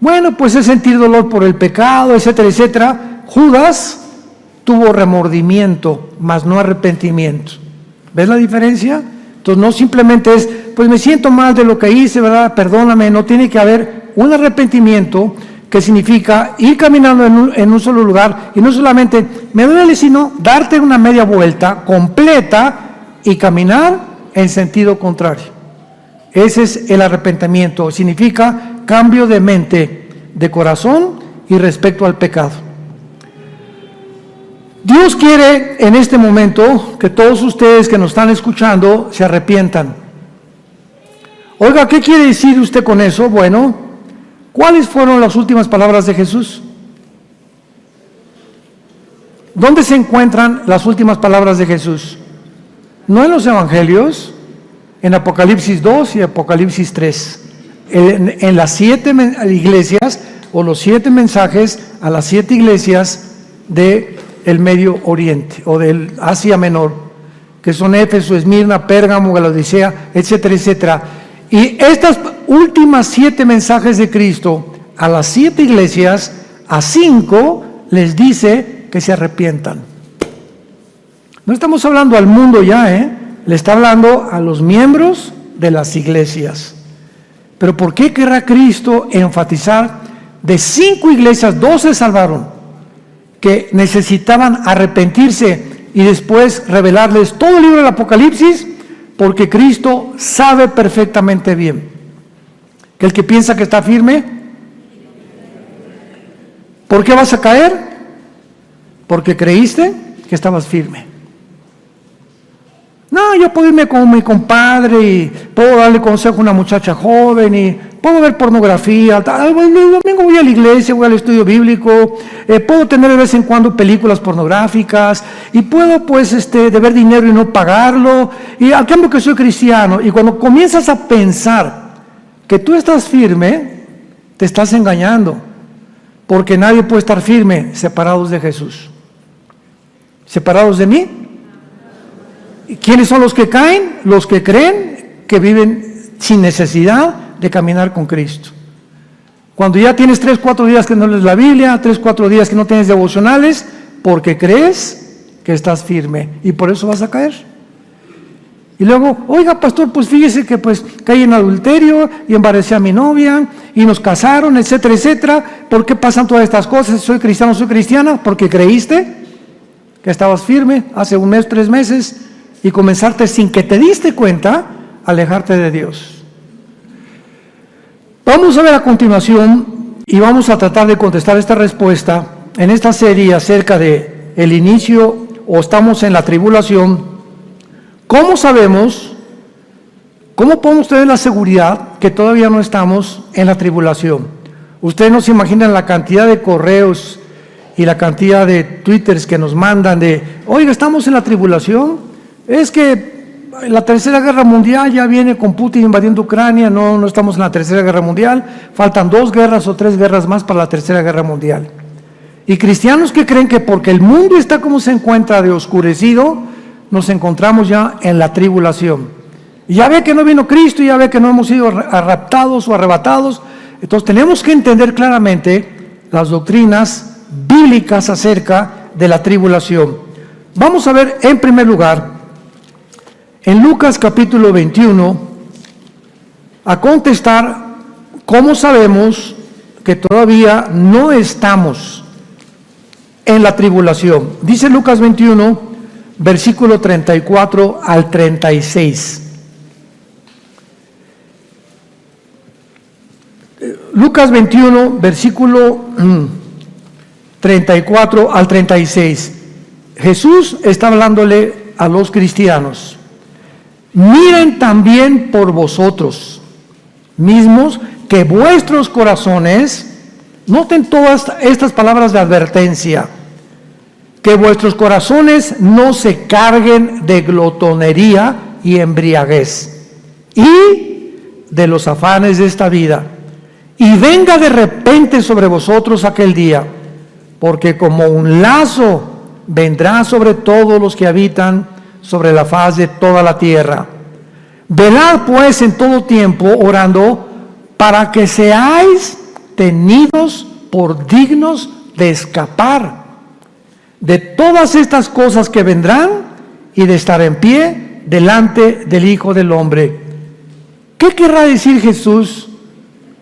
Bueno, pues es sentir dolor por el pecado, etcétera, etcétera. Judas tuvo remordimiento, mas no arrepentimiento. ¿Ves la diferencia? Entonces no simplemente es, pues me siento mal de lo que hice, ¿verdad? Perdóname. No, tiene que haber un arrepentimiento que significa ir caminando en un solo lugar y no solamente me duele, sino darte una media vuelta completa y caminar en sentido contrario. Ese es el arrepentimiento, significa cambio de mente, de corazón y respecto al pecado. Dios quiere en este momento que todos ustedes que nos están escuchando se arrepientan. Oiga, ¿qué quiere decir usted con eso? Bueno, ¿cuáles fueron las últimas palabras de Jesús? ¿Dónde se encuentran las últimas palabras de Jesús? No en los evangelios, en Apocalipsis 2 y Apocalipsis 3. En las 7 iglesias o los 7 mensajes a las 7 iglesias del Medio Oriente o del Asia Menor, que son Éfeso, Esmirna, Pérgamo, Laodicea, etcétera, etcétera. Y estas últimas 7 mensajes de Cristo a las 7 iglesias, a 5 les dice que se arrepientan. No estamos hablando al mundo ya, le está hablando a los miembros de las iglesias. Pero ¿por qué querrá Cristo enfatizar? De 5 iglesias, 2 se salvaron, que necesitaban arrepentirse y después revelarles todo el libro del Apocalipsis, porque Cristo sabe perfectamente bien que el que piensa que está firme, ¿por qué vas a caer? Porque creíste que estabas firme. No, yo puedo irme con mi compadre y puedo darle consejo a una muchacha joven y puedo ver pornografía. El domingo voy a la iglesia, voy al estudio bíblico, puedo tener de vez en cuando películas pornográficas y puedo pues deber dinero y no pagarlo. Y al cambio que soy cristiano. Y cuando comienzas a pensar que tú estás firme, te estás engañando. Porque nadie puede estar firme separados de Jesús. ¿Separados de mí? ¿Quiénes son los que caen? Los que creen que viven sin necesidad de caminar con Cristo. Cuando ya tienes 3-4 días que no lees la Biblia, 3-4 días que no tienes devocionales, porque crees que estás firme y por eso vas a caer. Y luego, oiga pastor, pues fíjese que pues caí en adulterio y embaracé a mi novia y nos casaron, etcétera, etcétera. ¿Por qué pasan todas estas cosas? ¿Soy cristiano, soy cristiana? Porque creíste que estabas firme hace 1 mes, 3 meses y comenzarte sin que te diste cuenta a alejarte de Dios. Vamos a ver a continuación y vamos a tratar de contestar esta respuesta en esta serie acerca de el inicio o estamos en la tribulación. ¿Cómo sabemos, cómo podemos tener la seguridad que todavía no estamos en la tribulación? Ustedes no se imaginan la cantidad de correos y la cantidad de twitters que nos mandan de, oiga, estamos en la tribulación. Es que la Tercera Guerra Mundial ya viene con Putin invadiendo Ucrania, no estamos en la Tercera Guerra Mundial, faltan 2 guerras o 3 guerras más para la Tercera Guerra Mundial. Y cristianos que creen que porque el mundo está como se encuentra de oscurecido, nos encontramos ya en la tribulación. Y ya ve que no vino Cristo, y ya ve que no hemos sido raptados o arrebatados. Entonces tenemos que entender claramente las doctrinas bíblicas acerca de la tribulación. Vamos a ver en primer lugar, en Lucas capítulo 21, a contestar cómo sabemos que todavía no estamos en la tribulación. Dice Lucas 21, versículo 34 al 36. Lucas 21, versículo 34 al 36. Jesús está hablándole a los cristianos. Miren también por vosotros mismos que vuestros corazones, noten todas estas palabras de advertencia, que vuestros corazones no se carguen de glotonería y embriaguez y de los afanes de esta vida, y venga de repente sobre vosotros aquel día, porque como un lazo vendrá sobre todos los que habitan sobre la faz de toda la tierra. Velad pues en todo tiempo orando para que seáis tenidos por dignos de escapar de todas estas cosas que vendrán y de estar en pie delante del Hijo del Hombre. ¿Qué querrá decir Jesús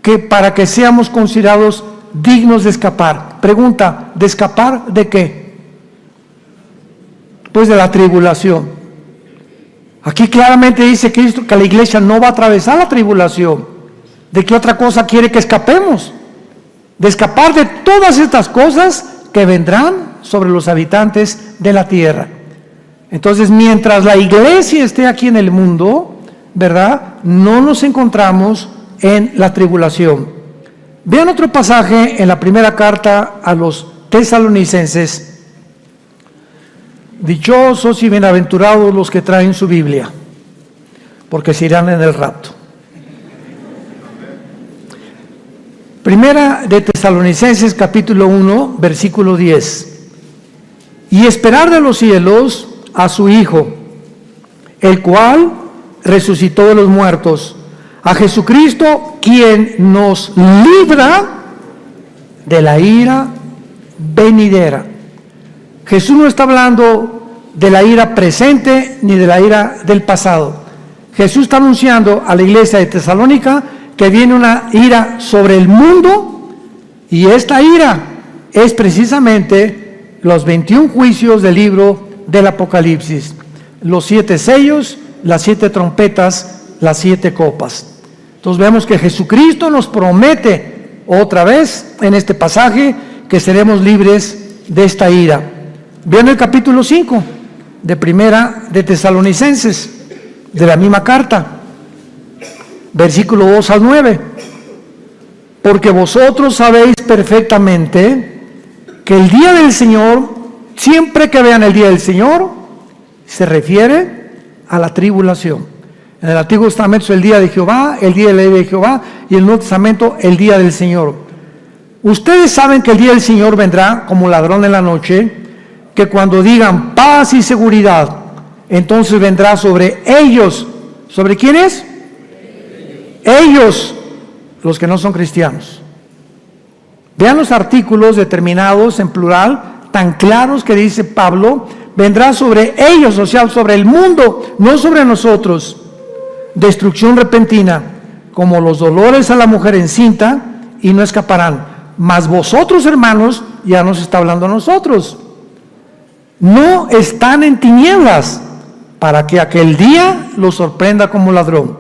que para que seamos considerados dignos de escapar? Pregunta, ¿de escapar de qué? Pues de la tribulación. Aquí claramente dice Cristo que la iglesia no va a atravesar la tribulación. ¿De qué otra cosa quiere que escapemos? De escapar de todas estas cosas que vendrán sobre los habitantes de la tierra. Entonces, mientras la iglesia esté aquí en el mundo, ¿verdad?, no nos encontramos en la tribulación. Vean otro pasaje en la primera carta a los tesalonicenses. Dichosos y bienaventurados los que traen su Biblia, porque se irán en el rapto. Primera de Tesalonicenses capítulo 1, versículo 10. Y esperar de los cielos a su Hijo, el cual resucitó de los muertos, a Jesucristo, quien nos libra de la ira venidera. Jesús no está hablando de la ira presente ni de la ira del pasado. Jesús está anunciando a la iglesia de Tesalónica que viene una ira sobre el mundo, y esta ira es precisamente los 21 juicios del libro del Apocalipsis, los 7 sellos, las 7 trompetas, las 7 copas. Entonces vemos que Jesucristo nos promete otra vez en este pasaje que seremos libres de esta ira. Vean el capítulo 5 de Primera de Tesalonicenses, de la misma carta, versículo 2 al 9. Porque vosotros sabéis perfectamente que el día del Señor, siempre que vean el día del Señor, se refiere a la tribulación. En el Antiguo Testamento es el día de Jehová, el día de la ira de Jehová, y en el Nuevo Testamento el día del Señor. Ustedes saben que el día del Señor vendrá como ladrón en la noche, que cuando digan paz y seguridad, entonces vendrá sobre ellos. ¿Sobre quiénes? Ellos, los que no son cristianos. Vean los artículos determinados en plural, tan claros que dice Pablo, vendrá sobre ellos, o sea, sobre el mundo, no sobre nosotros. Destrucción repentina, como los dolores a la mujer encinta, y no escaparán. Mas vosotros, hermanos, ya nos está hablando a nosotros, no están en tinieblas, para que aquel día los sorprenda como ladrón.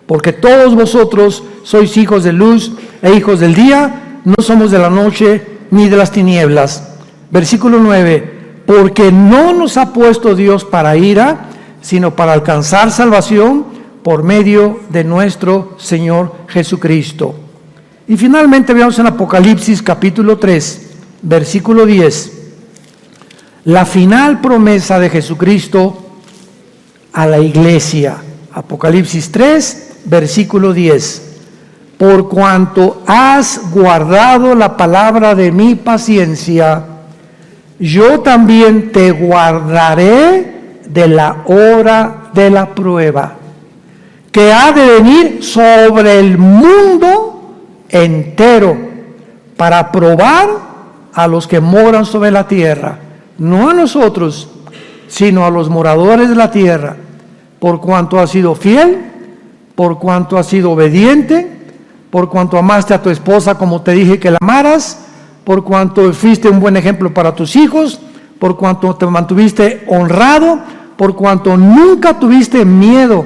Porque todos vosotros sois hijos de luz e hijos del día, no somos de la noche ni de las tinieblas. Versículo 9, porque no nos ha puesto Dios para ira, sino para alcanzar salvación por medio de nuestro Señor Jesucristo. Y finalmente veamos en Apocalipsis capítulo 3, versículo 10, la final promesa de Jesucristo a la iglesia. Apocalipsis 3, versículo 10. Por cuanto has guardado la palabra de mi paciencia, yo también te guardaré de la hora de la prueba, que ha de venir sobre el mundo entero, para probar a los que moran sobre la tierra, no a nosotros, sino a los moradores de la tierra, por cuanto has sido fiel, por cuanto has sido obediente, por cuanto amaste a tu esposa como te dije que la amaras, por cuanto fuiste un buen ejemplo para tus hijos, por cuanto te mantuviste honrado, por cuanto nunca tuviste miedo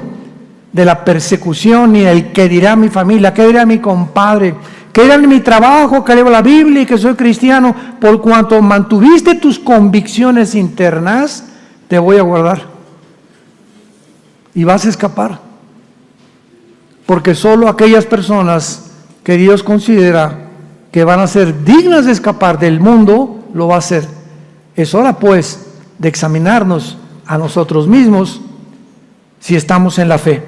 de la persecución, ni el que dirá mi familia, qué dirá mi compadre, qué dirá mi trabajo, que leo la Biblia y que soy cristiano. Por cuanto mantuviste tus convicciones internas, te voy a guardar y vas a escapar, porque solo aquellas personas que Dios considera que van a ser dignas de escapar del mundo, lo va a hacer. Es hora pues de examinarnos a nosotros mismos si estamos en la fe.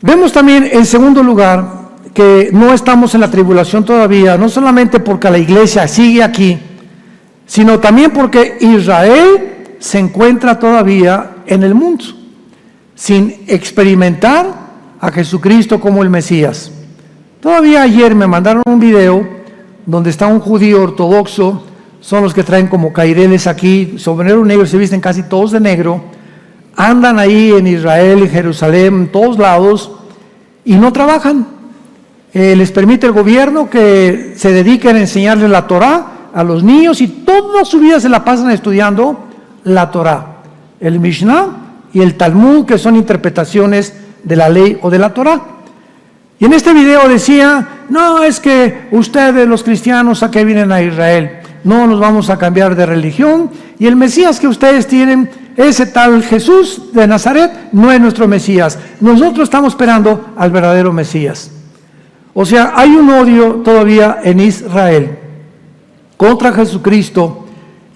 Vemos también en segundo lugar que no estamos en la tribulación todavía, no solamente porque la iglesia sigue aquí, sino también porque Israel se encuentra todavía en el mundo, sin experimentar a Jesucristo como el Mesías. Todavía ayer me mandaron un video donde está un judío ortodoxo, son los que traen como caireles aquí, sombrero negro, se visten casi todos de negro, andan ahí en Israel, en Jerusalén, en todos lados, y no trabajan. Les permite el gobierno que se dediquen a enseñarle la Torá a los niños y toda su vida se la pasan estudiando la Torá, el Mishnah y el Talmud, que son interpretaciones de la ley o de la Torá. Y en este video decía, no, es que ustedes los cristianos a qué vienen a Israel, no nos vamos a cambiar de religión, y el Mesías que ustedes tienen, ese tal Jesús de Nazaret, no es nuestro Mesías, nosotros estamos esperando al verdadero Mesías. O sea, hay un odio todavía en Israel contra Jesucristo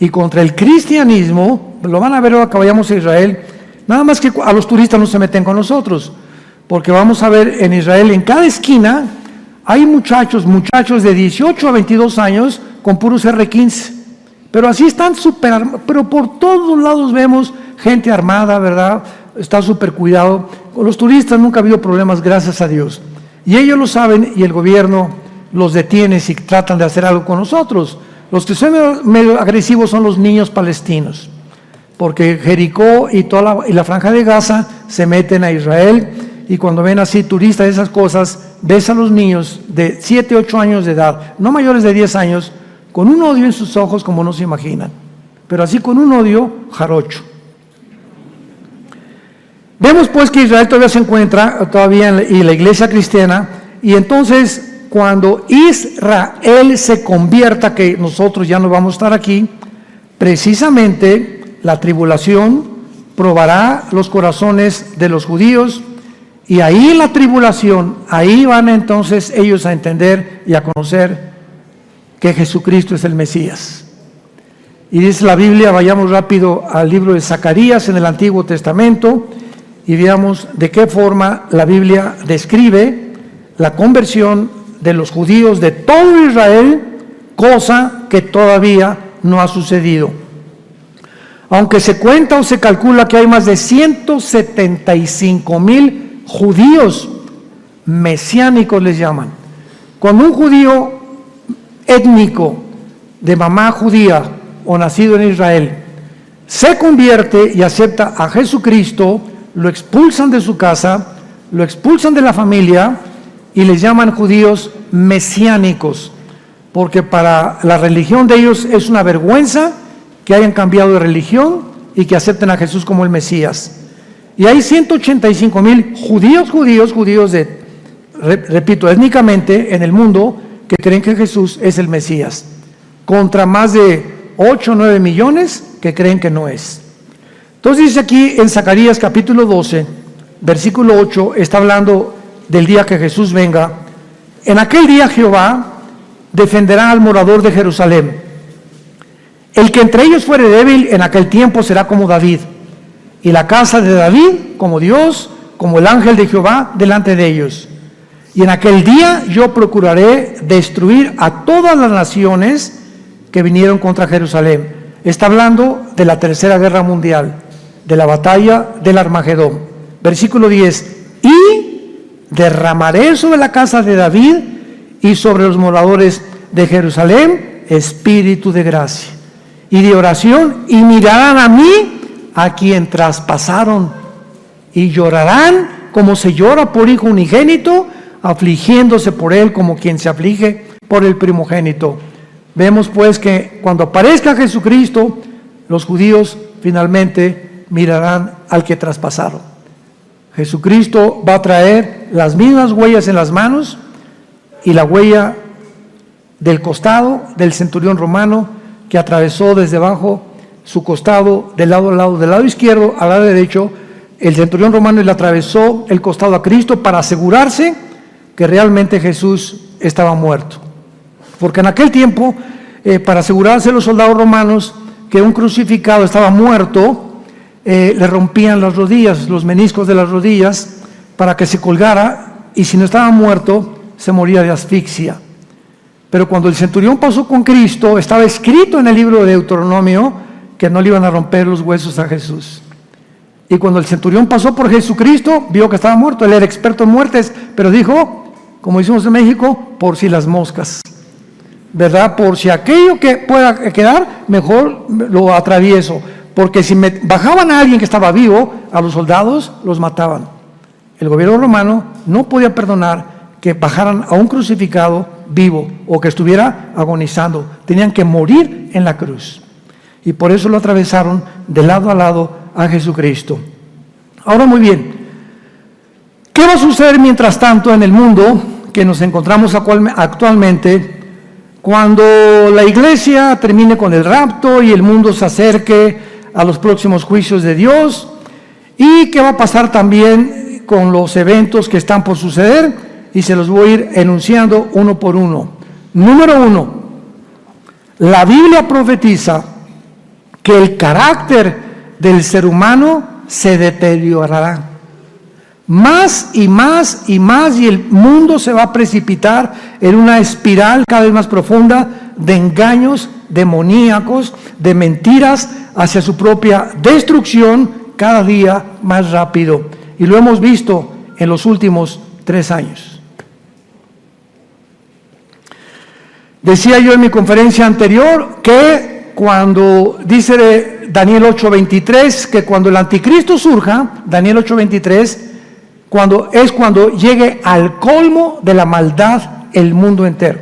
y contra el cristianismo. Lo van a ver ahora que vayamos a Israel, nada más que a los turistas no se meten con nosotros, porque vamos a ver en Israel, en cada esquina, hay muchachos de 18 a 22 años con puros R15, pero así están súper armados, pero por todos lados vemos gente armada, ¿verdad? Está súper cuidado. Con los turistas nunca ha habido problemas, gracias a Dios. Y ellos lo saben y el gobierno los detiene si tratan de hacer algo con nosotros. Los que son medio agresivos son los niños palestinos, porque Jericó y toda la franja de Gaza se meten a Israel, y cuando ven así turistas, esas cosas, ves a los niños de 7, 8 años de edad, no mayores de 10 años, con un odio en sus ojos como no se imaginan, pero así con un odio jarocho. Vemos pues que Israel todavía se encuentra y la iglesia cristiana, y entonces cuando Israel se convierta, que nosotros ya no vamos a estar aquí, precisamente la tribulación probará los corazones de los judíos, y ahí en la tribulación, ahí van entonces ellos a entender y a conocer que Jesucristo es el Mesías. Y dice la Biblia, vayamos rápido al libro de Zacarías en el Antiguo Testamento y veamos de qué forma la Biblia describe la conversión de los judíos de todo Israel, cosa que todavía no ha sucedido. Aunque se cuenta o se calcula que hay más de 175,000 judíos mesiánicos les llaman. Cuando un judío étnico de mamá judía o nacido en Israel se convierte y acepta a Jesucristo, lo expulsan de su casa, lo expulsan de la familia y les llaman judíos mesiánicos, porque para la religión de ellos es una vergüenza que hayan cambiado de religión y que acepten a Jesús como el Mesías. Y hay 185,000 judíos repito, étnicamente en el mundo, que creen que Jesús es el Mesías, contra más de 8 o 9 millones que creen que no es. Entonces dice aquí en Zacarías capítulo 12, versículo 8, está hablando del día que Jesús venga. En aquel día Jehová defenderá al morador de Jerusalén. El que entre ellos fuere débil en aquel tiempo será como David, y la casa de David como Dios, como el ángel de Jehová delante de ellos. Y en aquel día yo procuraré destruir a todas las naciones que vinieron contra Jerusalén. Está hablando de la tercera guerra mundial, de la batalla del Armagedón. Versículo 10. Y derramaré sobre la casa de David y sobre los moradores de Jerusalén espíritu de gracia y de oración, y mirarán a mí, a quien traspasaron, y llorarán como se llora por hijo unigénito, afligiéndose por él como quien se aflige por el primogénito. Vemos pues que cuando aparezca Jesucristo, los judíos finalmente mirarán al que traspasaron. Jesucristo va a traer las mismas huellas en las manos y la huella del costado del centurión romano que atravesó desde abajo su costado del lado izquierdo al lado derecho. El centurión romano le atravesó el costado a Cristo para asegurarse que realmente Jesús estaba muerto. Porque en aquel tiempo, para asegurarse los soldados romanos que un crucificado estaba muerto, le rompían las rodillas, los meniscos de las rodillas, para que se colgara, y si no estaba muerto, se moría de asfixia. Pero cuando el centurión pasó con Cristo, estaba escrito en el libro de Deuteronomio que no le iban a romper los huesos a Jesús. Y cuando el centurión pasó por Jesucristo, vio que estaba muerto. Él era experto en muertes, pero dijo, como decimos en México, por si las moscas, ¿verdad? Por si aquello que pueda quedar, mejor lo atravieso, porque si bajaban a alguien que estaba vivo, a los soldados los mataban. El gobierno romano no podía perdonar que bajaran a un crucificado vivo o que estuviera agonizando. Tenían que morir en la cruz. Y por eso lo atravesaron de lado a lado a Jesucristo. Ahora muy bien, ¿qué va a suceder mientras tanto en el mundo que nos encontramos actualmente cuando la iglesia termine con el rapto y el mundo se acerque a los próximos juicios de Dios? ¿Y qué va a pasar también con los eventos que están por suceder? Y se los voy a ir enunciando uno por uno. Número 1, la Biblia profetiza que el carácter del ser humano se deteriorará. Más y más y más, y el mundo se va a precipitar en una espiral cada vez más profunda de engaños demoníacos, de mentiras hacia su propia destrucción cada día más rápido. Y lo hemos visto en los últimos 3 años. Decía yo en mi conferencia anterior que cuando dice Daniel 8:23, que cuando el anticristo surja, Daniel 8:23, cuando llegue al colmo de la maldad el mundo entero.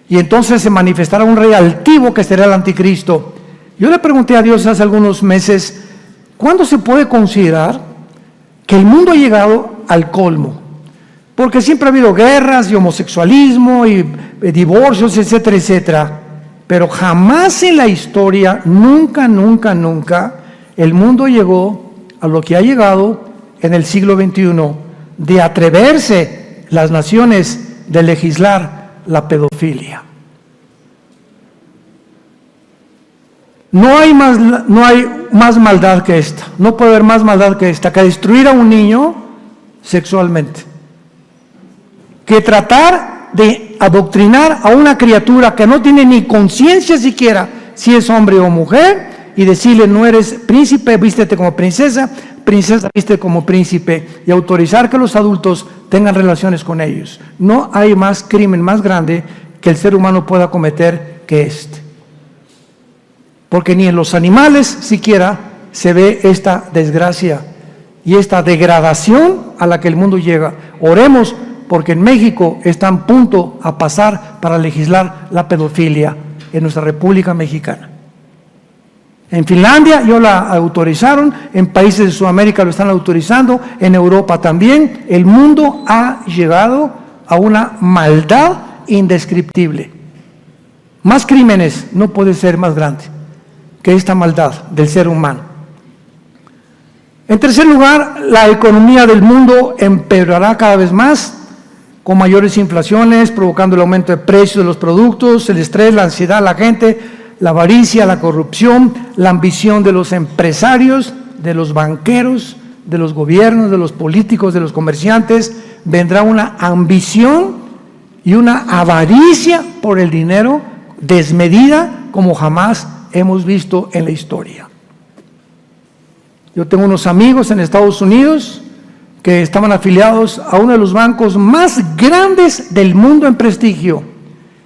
Y entonces se manifestará un rey altivo que será el anticristo. Yo le pregunté a Dios hace algunos meses, ¿cuándo se puede considerar que el mundo ha llegado al colmo? Porque siempre ha habido guerras y homosexualismo y divorcios, etcétera, etcétera. Pero jamás en la historia, nunca, el mundo llegó a lo que ha llegado en el siglo XXI, de atreverse las naciones de legislar la pedofilia. No hay más maldad que esta, no puede haber más maldad que esta, que destruir a un niño sexualmente, que tratar de adoctrinar a una criatura que no tiene ni conciencia siquiera si es hombre o mujer, y decirle: no eres príncipe, vístete como princesa, princesa, vístete como príncipe, y autorizar que los adultos tengan relaciones con ellos. No hay más crimen más grande que el ser humano pueda cometer que este. Porque ni en los animales siquiera se ve esta desgracia y esta degradación a la que el mundo llega. Oremos, porque en México está a punto a pasar para legislar la pedofilia en nuestra República Mexicana. En Finlandia ya la autorizaron, en países de Sudamérica lo están autorizando, en Europa también. El mundo ha llegado a una maldad indescriptible. Más crímenes no puede ser más grande que esta maldad del ser humano. En tercer lugar, la economía del mundo empeorará cada vez más, con mayores inflaciones, provocando el aumento de precios de los productos, el estrés, la ansiedad de la gente, la avaricia, la corrupción, la ambición de los empresarios, de los banqueros, de los gobiernos, de los políticos, de los comerciantes. Vendrá una ambición y una avaricia por el dinero desmedida como jamás hemos visto en la historia. Yo tengo unos amigos en Estados Unidos que estaban afiliados a uno de los bancos más grandes del mundo en prestigio,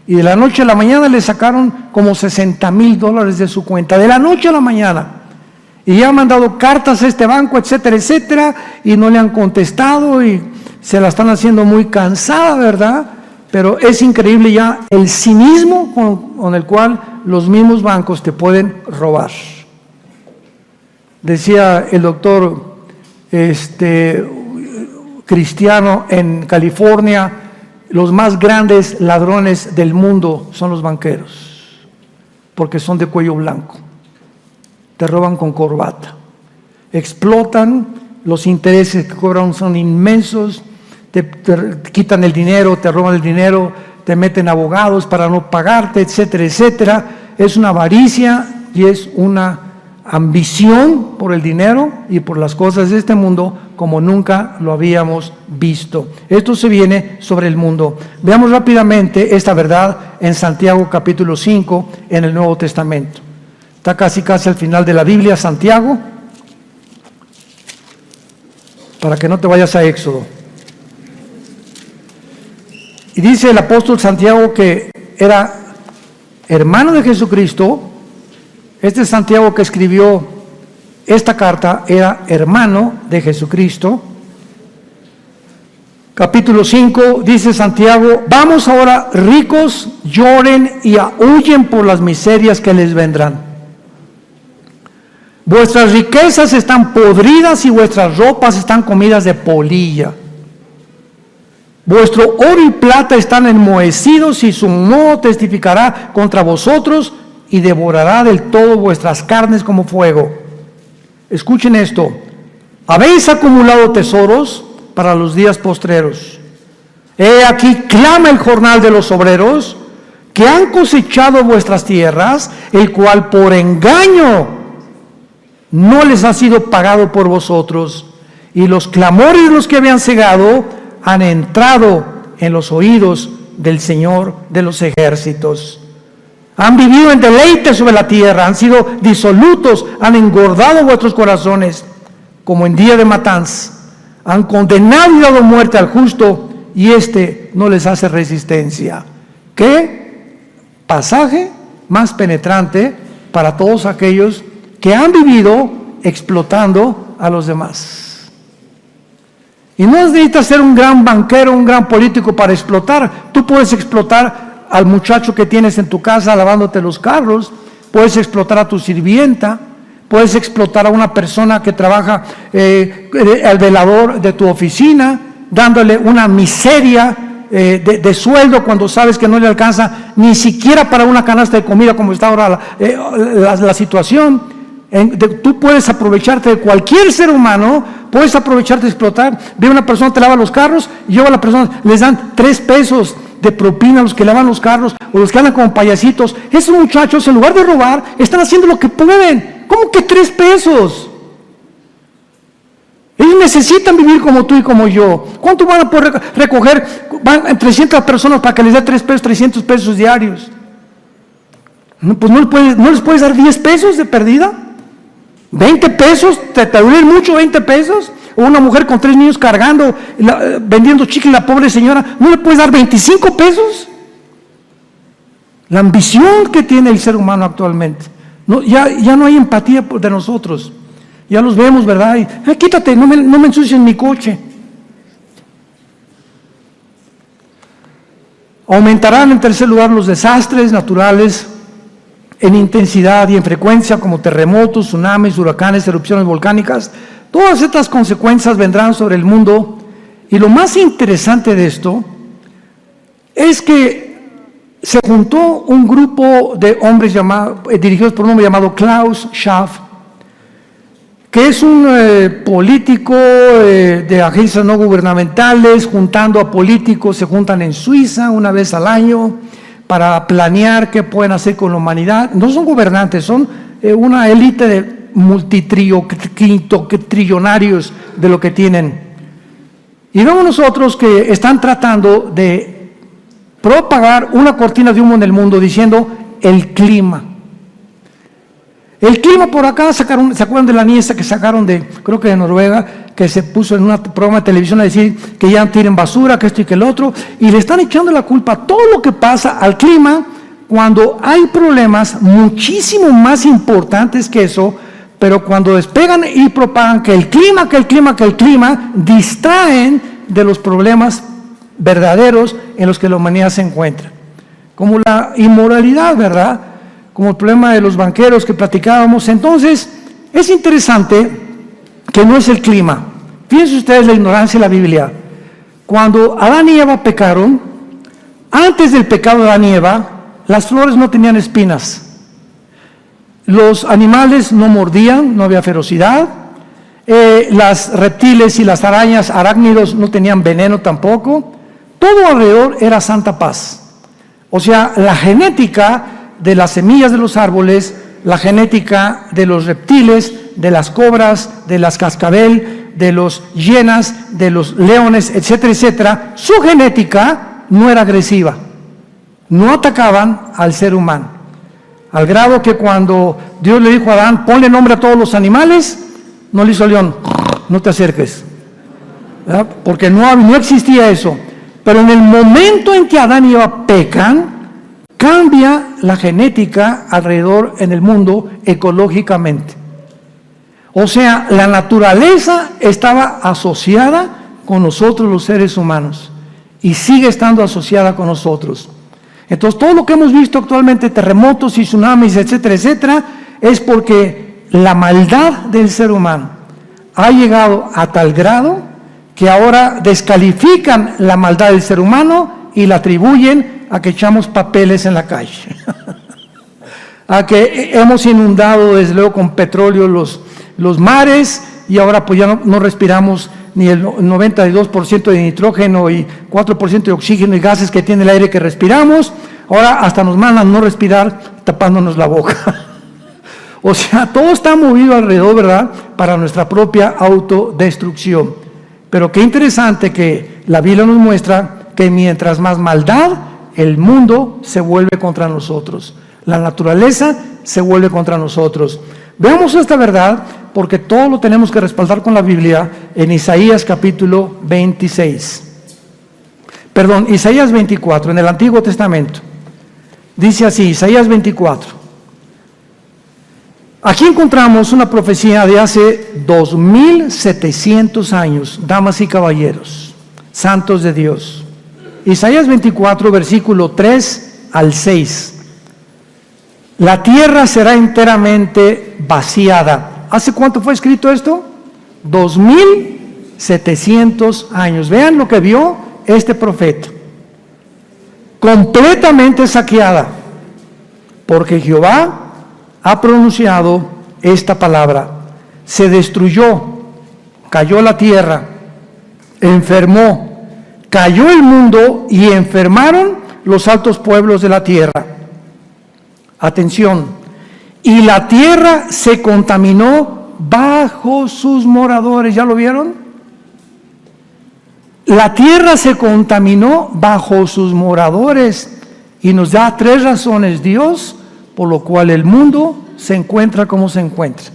y de la noche a la mañana le sacaron como $60,000 de su cuenta, de la noche a la mañana, y ya han mandado cartas a este banco, etcétera, etcétera, y no le han contestado, y se la están haciendo muy cansada, ¿verdad? Pero es increíble ya el cinismo con el cual los mismos bancos te pueden robar. Decía el doctor cristiano en California: los más grandes ladrones del mundo son los banqueros, porque son de cuello blanco, te roban con corbata, explotan, los intereses que cobran son inmensos, te quitan el dinero, te roban el dinero, te meten abogados para no pagarte, etcétera, etcétera. Es una avaricia y es una ambición por el dinero y por las cosas de este mundo como nunca lo habíamos visto. Esto se viene sobre el mundo. Veamos rápidamente esta verdad en Santiago capítulo 5 en el Nuevo Testamento. Está casi al final de la Biblia, Santiago, para que no te vayas a Éxodo. Y dice el apóstol Santiago que era hermano de Jesucristo. Este Santiago que escribió esta carta era hermano de Jesucristo. Capítulo 5, dice Santiago: vamos ahora, ricos, lloren y aúllen por las miserias que les vendrán. Vuestras riquezas están podridas y vuestras ropas están comidas de polilla. Vuestro oro y plata están enmohecidos y su moho testificará contra vosotros y devorará del todo vuestras carnes como fuego. Escuchen esto: habéis acumulado tesoros para los días postreros. He aquí clama el jornal de los obreros que han cosechado vuestras tierras, el cual por engaño no les ha sido pagado por vosotros, y los clamores de los que habían cegado han entrado en los oídos del Señor de los ejércitos. Han vivido en deleite sobre la tierra, han sido disolutos, han engordado vuestros corazones como en día de matanza. Han condenado y dado muerte al justo, y éste no les hace resistencia. ¿Qué pasaje más penetrante para todos aquellos que han vivido explotando a los demás? Y no necesitas ser un gran banquero, un gran político para explotar. Tú puedes explotar al muchacho que tienes en tu casa lavándote los carros, puedes explotar a tu sirvienta, puedes explotar a una persona que trabaja, al velador de tu oficina, dándole una miseria de sueldo cuando sabes que no le alcanza ni siquiera para una canasta de comida, como está ahora la situación. Tú puedes aprovecharte de cualquier ser humano, puedes aprovecharte de explotar. Ve a una persona, te lava los carros, y luego a la persona les dan 3 pesos de propina a los que lavan los carros, o los que andan como payasitos. Esos muchachos, en lugar de robar, están haciendo lo que pueden. ¿Cómo que 3 pesos? Ellos necesitan vivir como tú y como yo. ¿Cuánto van a poder recoger? Van 300 personas para que les dé 3 pesos, 300 pesos diarios. No, pues no les puedes dar 10 pesos de perdida. 20 pesos, ¿te duele mucho 20 pesos? O una mujer con 3 niños cargando, vendiendo chicle, la pobre señora, ¿no le puedes dar 25 pesos? La ambición que tiene el ser humano actualmente. No, ya no hay empatía de nosotros. Ya los vemos, ¿verdad? Y, quítate, no me ensucies mi coche. Aumentarán en tercer lugar los desastres naturales en intensidad y en frecuencia, como terremotos, tsunamis, huracanes, erupciones volcánicas. Todas estas consecuencias vendrán sobre el mundo, y lo más interesante de esto es que se juntó un grupo de hombres dirigidos por un hombre llamado Klaus Schwab, que es un político de agencias no gubernamentales, juntando a políticos. Se juntan en Suiza una vez al año para planear qué pueden hacer con la humanidad. No son gobernantes, son una élite de multitrillonarios de lo que tienen. Y vemos nosotros que están tratando de propagar una cortina de humo en el mundo diciendo el clima. El clima por acá, ¿se acuerdan de la niña que sacaron creo que de Noruega, que se puso en un programa de televisión a decir que ya tiren basura, que esto y que el otro, y le están echando la culpa a todo lo que pasa al clima, cuando hay problemas muchísimo más importantes que eso? Pero cuando despegan y propagan que el clima, distraen de los problemas verdaderos en los que la humanidad se encuentra, como la inmoralidad, ¿verdad? Como el problema de los banqueros que platicábamos. Entonces, es interesante que no es el clima. Fíjense ustedes la ignorancia de la Biblia. Cuando Adán y Eva pecaron, antes del pecado de Adán y Eva, las flores no tenían espinas. Los animales no mordían, no había ferocidad. Las reptiles y las arañas, arácnidos, no tenían veneno tampoco. Todo alrededor era santa paz. O sea, la genética de las semillas de los árboles, la genética de los reptiles, de las cobras, de las cascabel, de los hienas, de los leones, etcétera, etcétera, su genética no era agresiva. No atacaban al ser humano. Al grado que cuando Dios le dijo a Adán, ponle nombre a todos los animales, no le hizo león, no te acerques, ¿verdad? Porque no existía eso. Pero en el momento en que Adán y Eva pecan, cambia la genética alrededor en el mundo ecológicamente. O sea, la naturaleza estaba asociada con nosotros los seres humanos y sigue estando asociada con nosotros. Entonces, todo lo que hemos visto actualmente, terremotos y tsunamis, etcétera, etcétera, es porque la maldad del ser humano ha llegado a tal grado que ahora descalifican la maldad del ser humano y la atribuyen a que echamos papeles en la calle, a que hemos inundado desde luego con petróleo los mares y ahora pues ya no respiramos ni el 92% de nitrógeno y 4% de oxígeno y gases que tiene el aire que respiramos. Ahora hasta nos mandan no respirar tapándonos la boca. O sea, todo está movido alrededor, ¿verdad?, para nuestra propia autodestrucción. Pero qué interesante que la Biblia nos muestra que mientras más maldad, el mundo se vuelve contra nosotros. La naturaleza se vuelve contra nosotros. Veamos esta verdad porque todo lo tenemos que respaldar con la Biblia en Isaías capítulo 26. Perdón, Isaías 24, en el Antiguo Testamento. Dice así, Isaías 24. Aquí encontramos una profecía de hace 2700 años, damas y caballeros, santos de Dios. Isaías 24, versículo 3 al 6. La tierra será enteramente vaciada. ¿Hace cuánto fue escrito esto? 2700 años. Vean lo que vio este profeta. Completamente saqueada, porque Jehová ha pronunciado esta palabra. Se destruyó, cayó la tierra, enfermó, cayó el mundo y enfermaron los altos pueblos de la tierra. Atención, y la tierra se contaminó bajo sus moradores. ¿Ya lo vieron? La tierra se contaminó bajo sus moradores y nos da 3 razones Dios por lo cual el mundo se encuentra como se encuentra.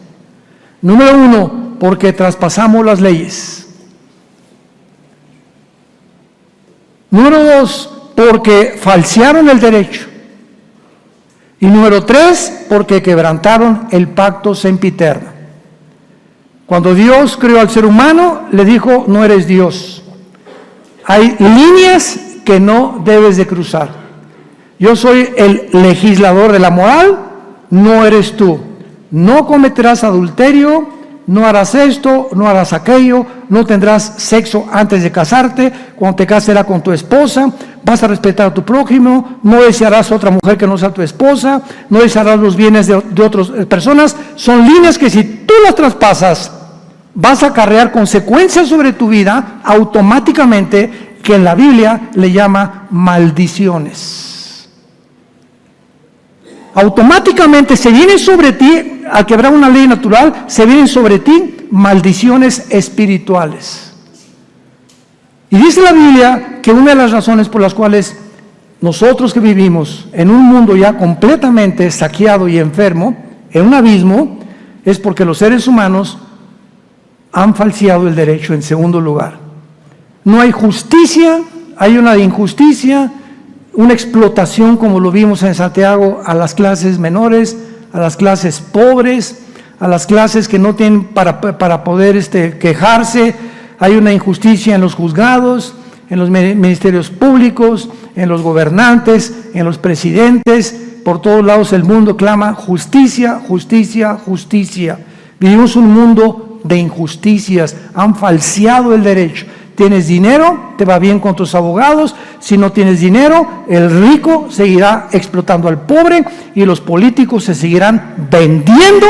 Número 1, porque traspasamos las leyes. Número 2, porque falsearon el derecho. Y número 3, porque quebrantaron el pacto sempiterno. Cuando Dios creó al ser humano, le dijo, no eres Dios. Hay líneas que no debes de cruzar. Yo soy el legislador de la moral, no eres tú. No cometerás adulterio, no harás esto, no harás aquello, no tendrás sexo antes de casarte, cuando te cases será con tu esposa, vas a respetar a tu prójimo, no desearás a otra mujer que no sea tu esposa, no desearás los bienes de otras personas. Son líneas que si tú las traspasas, vas a acarrear consecuencias sobre tu vida automáticamente, que en la Biblia le llama maldiciones. Automáticamente se viene sobre ti, al quebrar una ley natural, se vienen sobre ti maldiciones espirituales. Y dice la Biblia que una de las razones por las cuales nosotros que vivimos en un mundo ya completamente saqueado y enfermo, en un abismo, es porque los seres humanos han falseado el derecho en segundo lugar. No hay justicia, hay una injusticia, una explotación como lo vimos en Santiago a las clases menores, a las clases pobres, a las clases que no tienen para poder quejarse. Hay una injusticia en los juzgados, en los ministerios públicos, en los gobernantes, en los presidentes. Por todos lados el mundo clama justicia, justicia, justicia. Vivimos un mundo de injusticias, han falseado el derecho. Tienes dinero, te va bien con tus abogados. Si no tienes dinero, el rico seguirá explotando al pobre y los políticos se seguirán vendiendo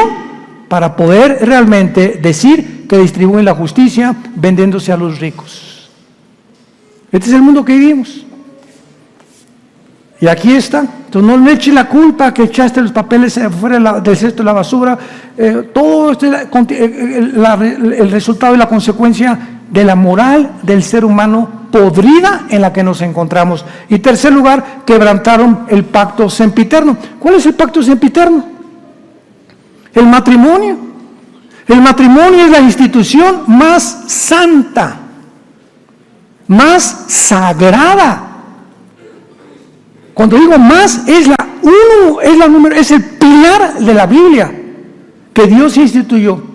para poder realmente decir que distribuyen la justicia vendiéndose a los ricos. Este es el mundo que vivimos. Y aquí está. Entonces no le eches la culpa que echaste los papeles fuera del cesto de la basura. Todo esto es el resultado y la consecuencia de la moral del ser humano podrida en la que nos encontramos. Y tercer lugar, quebrantaron el pacto sempiterno. ¿Cuál es el pacto sempiterno? El matrimonio. El matrimonio es la institución más santa. más sagrada. Cuando digo más, es el pilar de la Biblia que Dios instituyó.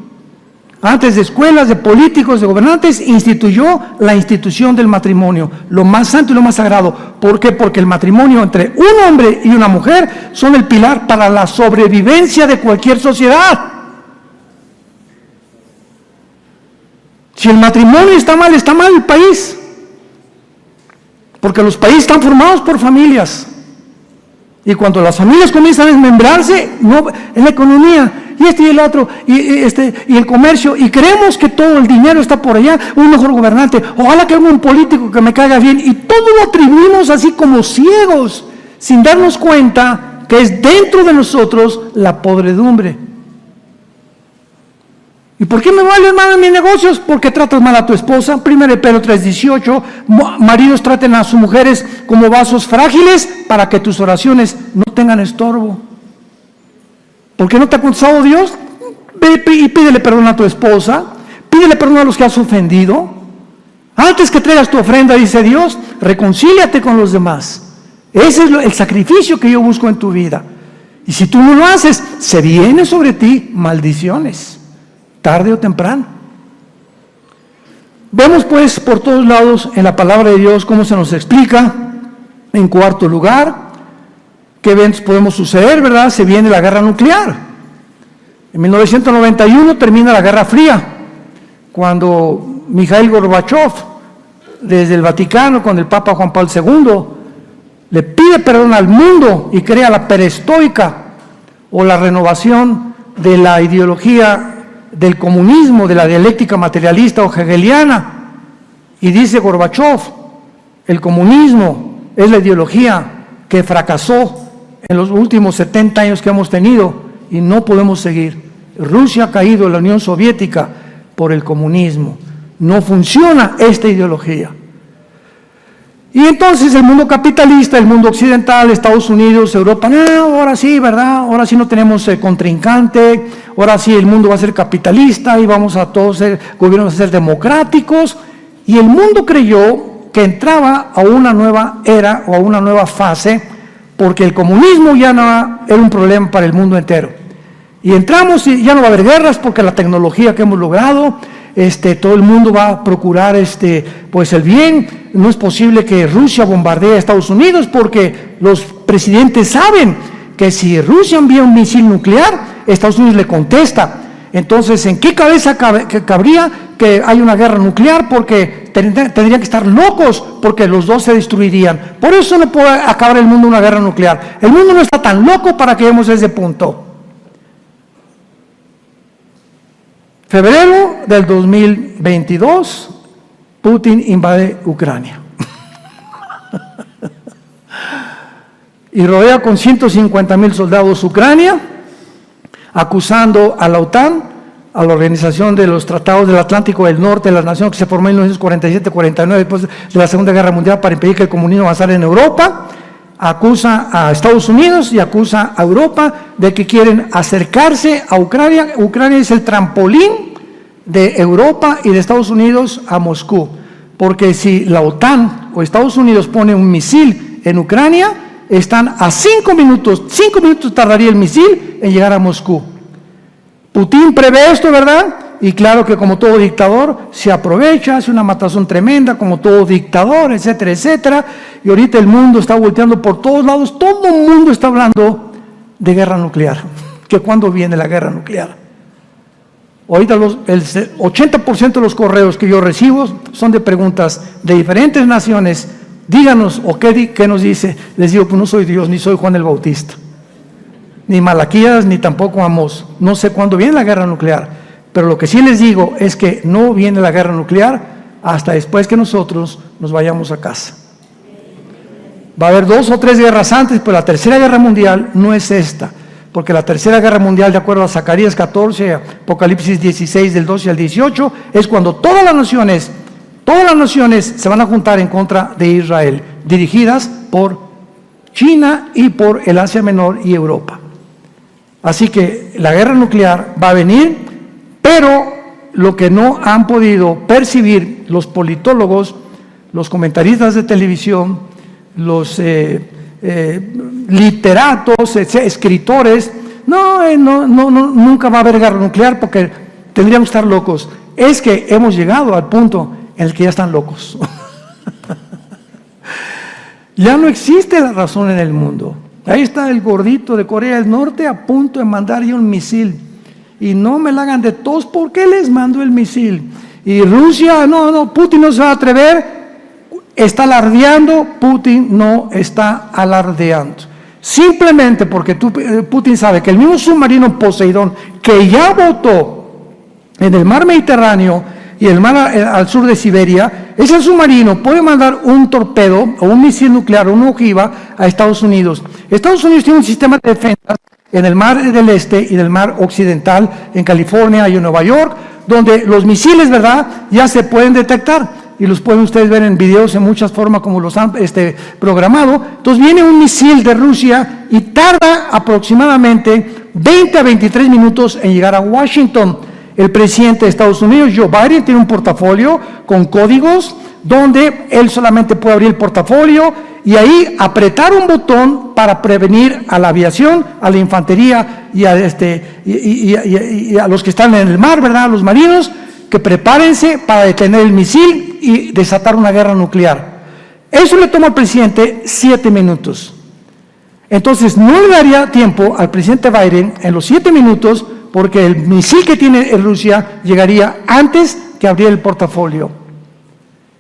Antes de escuelas, de políticos, de gobernantes, instituyó la institución del matrimonio, lo más santo y lo más sagrado. ¿Por qué? Porque el matrimonio entre un hombre y una mujer son el pilar para la sobrevivencia de cualquier sociedad. Si el matrimonio está mal el país. Porque los países están formados por familias. Y cuando las familias comienzan a desmembrarse, en la economía, y y el otro, y el comercio, y creemos que todo el dinero está por allá, un mejor gobernante, ojalá que haya un político que me caiga bien, y todo lo atribuimos así como ciegos, sin darnos cuenta que es dentro de nosotros la podredumbre. ¿Y por qué me valen mal en mis negocios? Porque tratas mal a tu esposa. 1 Pedro 3:18, maridos traten a sus mujeres como vasos frágiles para que tus oraciones no tengan estorbo. ¿Por qué no te ha contestado Dios? Ve y pídele perdón a tu esposa, pídele perdón a los que has ofendido. Antes que traigas tu ofrenda, dice Dios, reconcíliate con los demás. Ese es el sacrificio que yo busco en tu vida. Y si tú no lo haces, se viene sobre ti maldiciones. Tarde o temprano. Vemos pues por todos lados en la palabra de Dios cómo se nos explica. En cuarto lugar, qué eventos podemos suceder, ¿verdad? Se viene la guerra nuclear. En 1991 termina la Guerra Fría, cuando Mikhail Gorbachev, desde el Vaticano, con el Papa Juan Pablo II, le pide perdón al mundo y crea la perestroika, o la renovación de la ideología del comunismo, de la dialéctica materialista o hegeliana. Y dice Gorbachev, el comunismo es la ideología que fracasó en los últimos 70 años que hemos tenido y no podemos seguir. Rusia ha caído en la Unión Soviética por el comunismo. No funciona esta ideología. Y entonces el mundo capitalista, el mundo occidental, Estados Unidos, Europa, no, ahora sí, ¿verdad? Ahora sí no tenemos contrincante, ahora sí el mundo va a ser capitalista y vamos a todos ser gobiernos a ser democráticos. Y el mundo creyó que entraba a una nueva era o a una nueva fase, porque el comunismo ya no era un problema para el mundo entero. Y entramos y ya no va a haber guerras porque la tecnología que hemos logrado, todo el mundo va a procurar pues el bien. No es posible que Rusia bombardee a Estados Unidos porque los presidentes saben que si Rusia envía un misil nuclear, Estados Unidos le contesta. Entonces, ¿en qué cabeza cabría que hay una guerra nuclear? Porque tendrían que estar locos, porque los dos se destruirían. Por eso no puede acabar el mundo una guerra nuclear. El mundo no está tan loco para que lleguemos a ese punto. Febrero del 2022, Putin invade Ucrania. Y rodea con 150,000 soldados Ucrania, acusando a la OTAN, a la Organización de los Tratados del Atlántico del Norte, de las Naciones, que se formó en 1947-49, después de la Segunda Guerra Mundial, para impedir que el comunismo avanzara en Europa. Acusa a Estados Unidos y acusa a Europa de que quieren acercarse a Ucrania. Ucrania es el trampolín de Europa y de Estados Unidos a Moscú, porque si la OTAN o Estados Unidos pone un misil en Ucrania, están a 5 minutos tardaría el misil en llegar a Moscú. Putin prevé esto, ¿verdad? Y claro que como todo dictador se aprovecha, hace una matazón tremenda, como todo dictador, etcétera, etcétera. Y ahorita el mundo está volteando por todos lados, todo el mundo está hablando de guerra nuclear. ¿Que cuándo viene la guerra nuclear? Ahorita el 80% de los correos que yo recibo son de preguntas de diferentes naciones. Díganos, o qué nos dice. Les digo, pues no soy Dios, ni soy Juan el Bautista, ni Malaquías, ni tampoco Amós. No sé cuándo viene la guerra nuclear, pero lo que sí les digo es que no viene la guerra nuclear hasta después que nosotros nos vayamos a casa. Va a haber 2 o 3 guerras antes, pero la tercera guerra mundial no es esta, porque la tercera guerra mundial, de acuerdo a Zacarías 14, Apocalipsis 16, del 12 al 18, es cuando todas las naciones se van a juntar en contra de Israel, dirigidas por China y por el Asia Menor y Europa. Así que la guerra nuclear va a venir, pero lo que no han podido percibir los politólogos, los comentaristas de televisión, los literatos, escritores, nunca va a haber guerra nuclear porque tendríamos que estar locos. Es que hemos llegado al punto en el que ya están locos. Ya no existe la razón en el mundo. Ahí está el gordito de Corea del Norte a punto de mandar ya un misil. Y no me la hagan de tos, ¿por qué les mando el misil? Y Rusia, Putin no se va a atrever. Está alardeando, Putin no está alardeando. Simplemente porque Putin sabe que el mismo submarino Poseidón, que ya botó en el mar Mediterráneo y el mar al sur de Siberia, ese submarino puede mandar un torpedo o un misil nuclear o una ojiva a Estados Unidos. Estados Unidos tiene un sistema de defensa en el mar del este y del mar occidental, en California y en Nueva York, donde los misiles, ¿verdad?, ya se pueden detectar. Y los pueden ustedes ver en videos en muchas formas como los han programado. Entonces viene un misil de Rusia y tarda aproximadamente 20 a 23 minutos en llegar a Washington. El presidente de Estados Unidos, Joe Biden, tiene un portafolio con códigos donde él solamente puede abrir el portafolio y ahí apretar un botón para prevenir a la aviación, a la infantería y a los que están en el mar, ¿verdad?, a los marinos, que prepárense para detener el misil y desatar una guerra nuclear. Eso le toma al presidente 7 minutos. Entonces, no le daría tiempo al presidente Biden en los 7 minutos, porque el misil que tiene en Rusia llegaría antes que abrir el portafolio.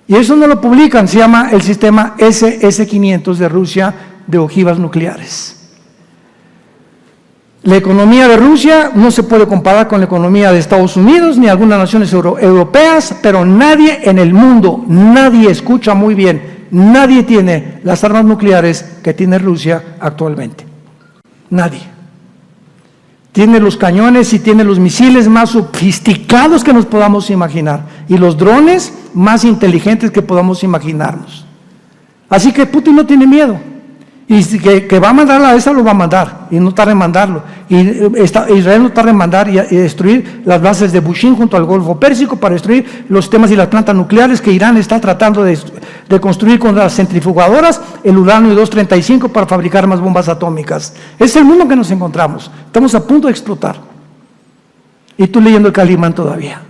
Y eso no lo publican, se llama el sistema SS-500 de Rusia de ojivas nucleares. La economía de Rusia no se puede comparar con la economía de Estados Unidos ni algunas naciones europeas, pero nadie en el mundo, nadie, escucha muy bien, nadie tiene las armas nucleares que tiene Rusia actualmente. Nadie. Tiene los cañones y tiene los misiles más sofisticados que nos podamos imaginar y los drones más inteligentes que podamos imaginarnos. Así que Putin no tiene miedo. Y que va a mandar a esa, lo va a mandar, y no tarda en mandarlo. Y Israel no tarda en mandar y destruir las bases de Bushin junto al Golfo Pérsico para destruir los sistemas y las plantas nucleares que Irán está tratando de construir con las centrifugadoras, el uranio 235 para fabricar más bombas atómicas. Es el mundo que nos encontramos. Estamos a punto de explotar. Y tú leyendo el Calimán todavía.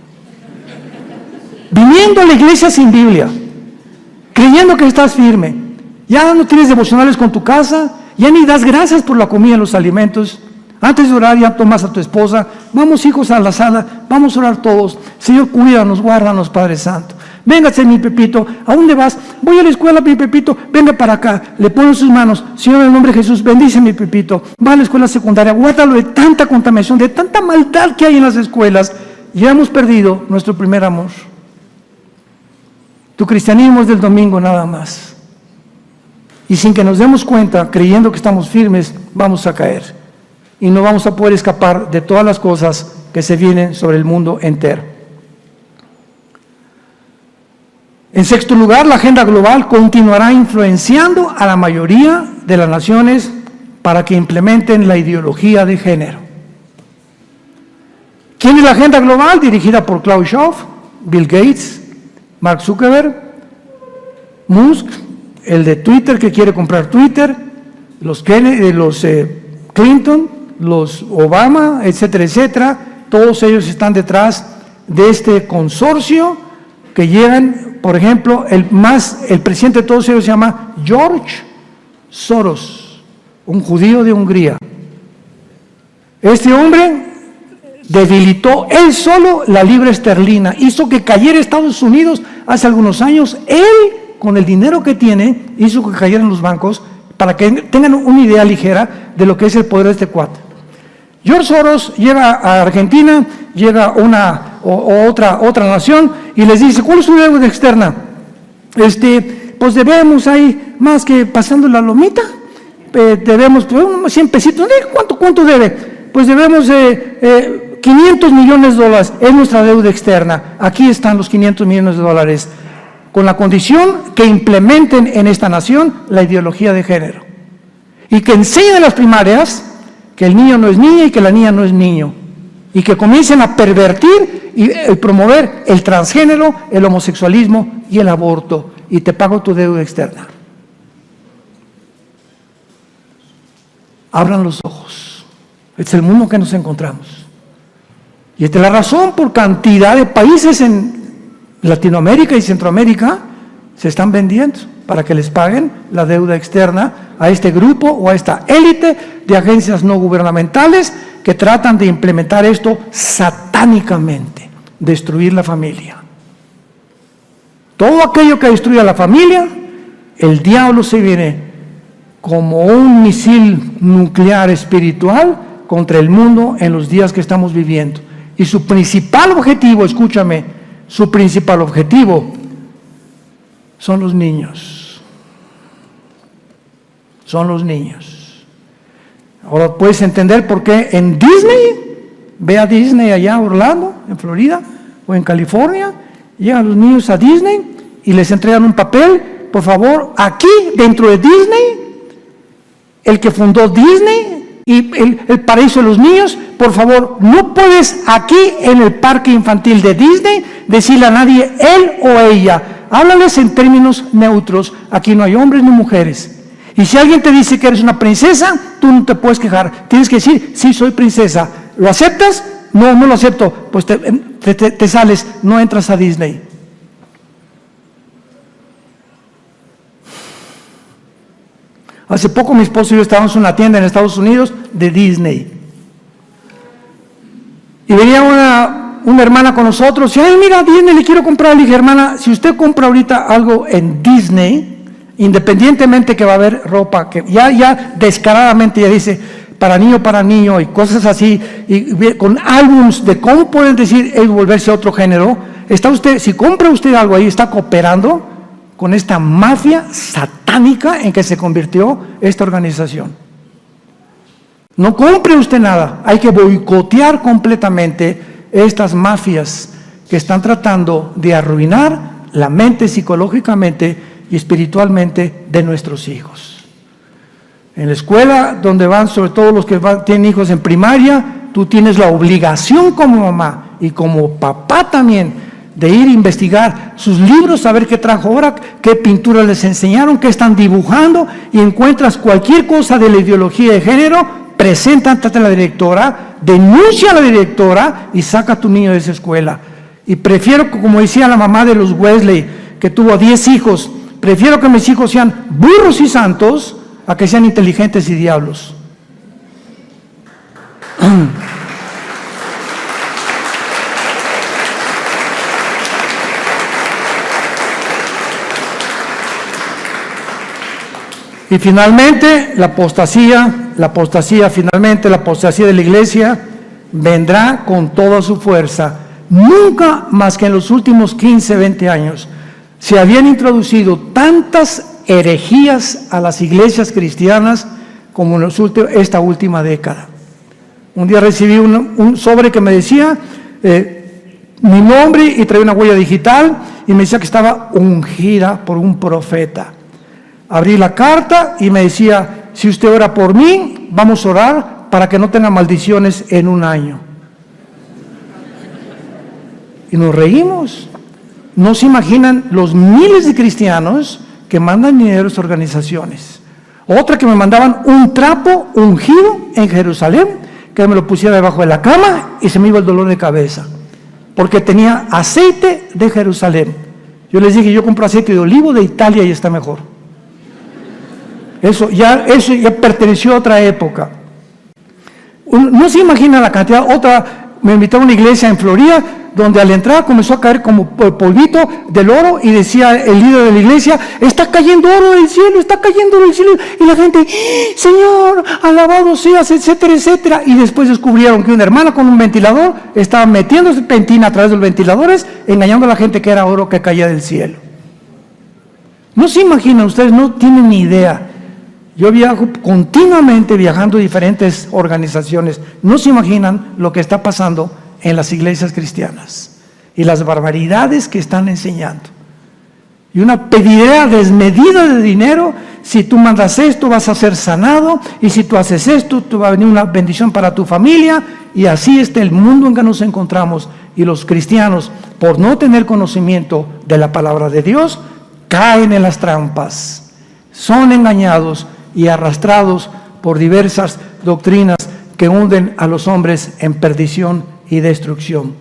Viniendo a la iglesia sin Biblia, creyendo que estás firme. Ya no tienes devocionales con tu casa, ya ni das gracias por la comida y los alimentos. Antes de orar ya tomas a tu esposa, vamos hijos a la sala, vamos a orar todos. Señor, cuídanos, guárdanos, Padre Santo. Véngase mi Pepito, ¿a dónde vas? Voy a la escuela, mi Pepito, venga para acá. Le ponen sus manos, Señor, en el nombre de Jesús, bendice mi Pepito. Va a la escuela secundaria, guárdalo de tanta contaminación, de tanta maldad que hay en las escuelas. Ya hemos perdido nuestro primer amor. Tu cristianismo es del domingo nada más. Y sin que nos demos cuenta, creyendo que estamos firmes, vamos a caer. Y no vamos a poder escapar de todas las cosas que se vienen sobre el mundo entero. En sexto lugar, la agenda global continuará influenciando a la mayoría de las naciones para que implementen la ideología de género. ¿Quién es la agenda global? Dirigida por Klaus Schwab, Bill Gates, Mark Zuckerberg, Musk, el de Twitter que quiere comprar Twitter, los Clinton, los Obama, etcétera, etcétera. Todos ellos están detrás de este consorcio que llegan, por ejemplo, el presidente de todos ellos se llama George Soros, un judío de Hungría. Este hombre debilitó él solo la libra esterlina, hizo que cayera Estados Unidos hace algunos años. Él, con el dinero que tiene, hizo que cayeran los bancos, para que tengan una idea ligera de lo que es el poder de este cuate. George Soros llega a Argentina, llega a otra nación y les dice: ¿cuál es su deuda externa? Pues debemos ahí, más que pasando la lomita, debemos 100 pesitos. ¿Cuánto debe? Pues debemos $500 millones, es nuestra deuda externa. Aquí están los $500 millones, con la condición que implementen en esta nación la ideología de género y que enseñen en las primarias que el niño no es niña y que la niña no es niño, y que comiencen a pervertir y promover el transgénero, el homosexualismo y el aborto. y te pago tu deuda externa. Abran los ojos. Este es el mundo que nos encontramos. Y esta es la razón por cantidad de países en Latinoamérica y Centroamérica se están vendiendo para que les paguen la deuda externa a este grupo o a esta élite de agencias no gubernamentales que tratan de implementar esto satánicamente, destruir la familia. Todo aquello que destruye a la familia, el diablo se viene como un misil nuclear espiritual contra el mundo en los días que estamos viviendo. Y su principal objetivo, escúchame, su principal objetivo son los niños. Son los niños. Ahora puedes entender por qué en Disney, ve a Disney allá en Orlando, en Florida, o en California, llegan los niños a Disney y les entregan un papel, por favor, aquí dentro de Disney, el que fundó Disney y el paraíso de los niños, por favor, no puedes aquí en el parque infantil de Disney decirle a nadie él o ella. Háblales en términos neutros. Aquí no hay hombres ni mujeres. Y si alguien te dice que eres una princesa, tú no te puedes quejar. Tienes que decir, sí, soy princesa. ¿Lo aceptas? No, no lo acepto. Pues te sales, no entras a Disney. Hace poco mi esposo y yo estábamos en una tienda en Estados Unidos de Disney. Y venía una hermana con nosotros y, ay, mira, Disney, le quiero comprar. Le dije, hermana, si usted compra ahorita algo en Disney, independientemente que va a haber ropa, que ya descaradamente ya dice para niño y cosas así, y con álbums de cómo pueden decir volverse a otro género, está usted, si compra usted algo ahí, está cooperando con esta mafia satánica en que se convirtió esta organización. No compre usted nada, hay que boicotear completamente estas mafias que están tratando de arruinar la mente psicológicamente y espiritualmente de nuestros hijos. En la escuela donde van, sobre todo los que tienen hijos en primaria, tú tienes la obligación como mamá y como papá también de ir a investigar sus libros, saber qué trajo ahora, qué pintura les enseñaron, qué están dibujando, y encuentras cualquier cosa de la ideología de género, preséntate ante la directora, denuncia a la directora y saca a tu niño de esa escuela. Y prefiero, como decía la mamá de los Wesley, que tuvo 10 hijos, prefiero que mis hijos sean burros y santos a que sean inteligentes y diablos. Y finalmente, la apostasía de la iglesia vendrá con toda su fuerza. Nunca más que en los últimos 15, 20 años se habían introducido tantas herejías a las iglesias cristianas como en esta última década. Un día recibí un sobre que me decía mi nombre y traía una huella digital y me decía que estaba ungida por un profeta. Abrí la carta y me decía, si usted ora por mí, vamos a orar para que no tenga maldiciones en un año. Y nos reímos. No se imaginan los miles de cristianos que mandan dinero a estas organizaciones. Otra que me mandaban un trapo ungido en Jerusalén, que me lo pusiera debajo de la cama y se me iba el dolor de cabeza, porque tenía aceite de Jerusalén. Yo les dije, yo compro aceite de olivo de Italia y está mejor. Eso ya perteneció a otra época. No se imagina la cantidad. Otra, me invitó a una iglesia en Florida, donde a la entrada comenzó a caer como polvito del oro, y decía el líder de la iglesia, está cayendo oro del cielo, está cayendo oro del cielo, y la gente, Señor, alabado seas, etcétera, etcétera. Y después descubrieron que una hermana con un ventilador estaba metiéndose pentina a través de los ventiladores, engañando a la gente que era oro que caía del cielo. No se imaginan, ustedes no tienen ni idea. Yo viajo continuamente, viajando a diferentes organizaciones. No se imaginan lo que está pasando en las iglesias cristianas y las barbaridades que están enseñando. Y una pedidera desmedida de dinero. Si tú mandas esto, vas a ser sanado. Y si tú haces esto, te va a venir una bendición para tu familia. Y así está el mundo en que nos encontramos. Y los cristianos, por no tener conocimiento de la palabra de Dios, caen en las trampas, son engañados y arrastrados por diversas doctrinas que hunden a los hombres en perdición y destrucción.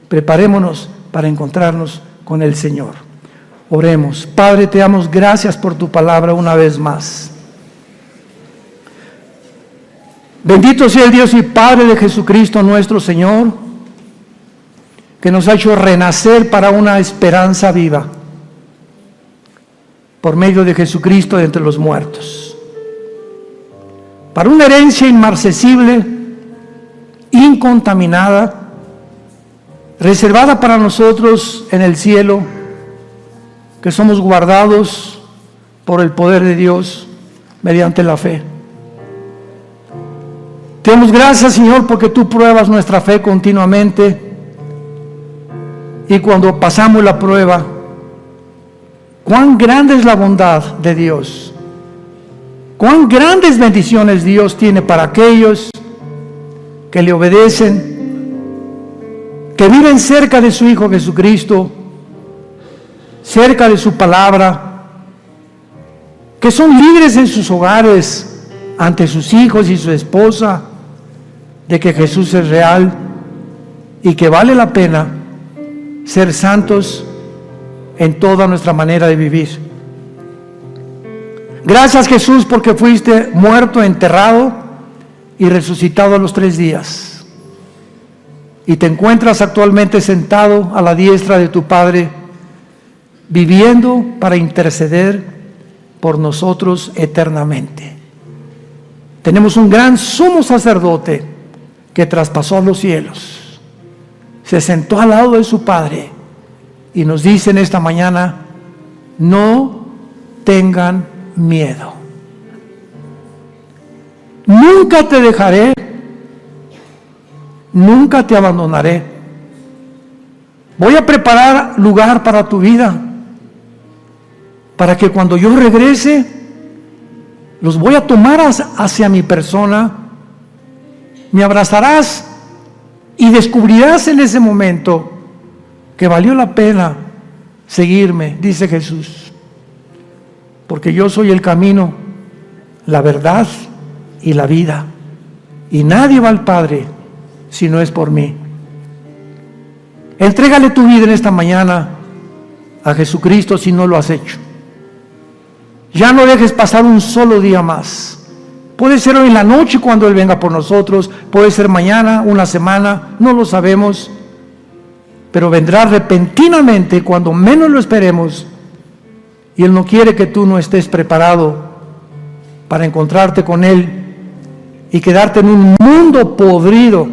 Preparémonos para encontrarnos con el Señor. Oremos. Padre, te damos gracias por tu palabra una vez más. Bendito sea el Dios y Padre de Jesucristo nuestro Señor, que nos ha hecho renacer para una esperanza viva por medio de Jesucristo de entre los muertos, para una herencia inmarcesible, incontaminada, reservada para nosotros en el cielo, que somos guardados por el poder de Dios mediante la fe. Te damos gracias, Señor, porque tú pruebas nuestra fe continuamente, y cuando pasamos la prueba, cuán grande es la bondad de Dios, cuán grandes bendiciones Dios tiene para aquellos que le obedecen, que viven cerca de su Hijo Jesucristo, cerca de su palabra, que son libres en sus hogares ante sus hijos y su esposa, de que Jesús es real y que vale la pena ser santos en toda nuestra manera de vivir. Gracias, Jesús, porque fuiste muerto, enterrado y resucitado a los 3 días. Y te encuentras actualmente sentado a la diestra de tu Padre, viviendo para interceder por nosotros eternamente. Tenemos un gran sumo sacerdote que traspasó los cielos, se sentó al lado de su Padre y nos dice en esta mañana: no tengan miedo. Nunca te dejaré, nunca te abandonaré. Voy a preparar lugar para tu vida, para que cuando yo regrese, los voy a tomar hacia mi persona, me abrazarás y descubrirás en ese momento que valió la pena seguirme, dice Jesús, porque yo soy el camino, la verdad y la vida, y nadie va al Padre si no es por mí. Entrégale tu vida en esta mañana a Jesucristo si no lo has hecho. Ya no dejes pasar un solo día más. Puede ser hoy en la noche cuando Él venga por nosotros, puede ser mañana, una semana, no lo sabemos, pero vendrá repentinamente cuando menos lo esperemos, y Él no quiere que tú no estés preparado para encontrarte con Él y quedarte en un mundo podrido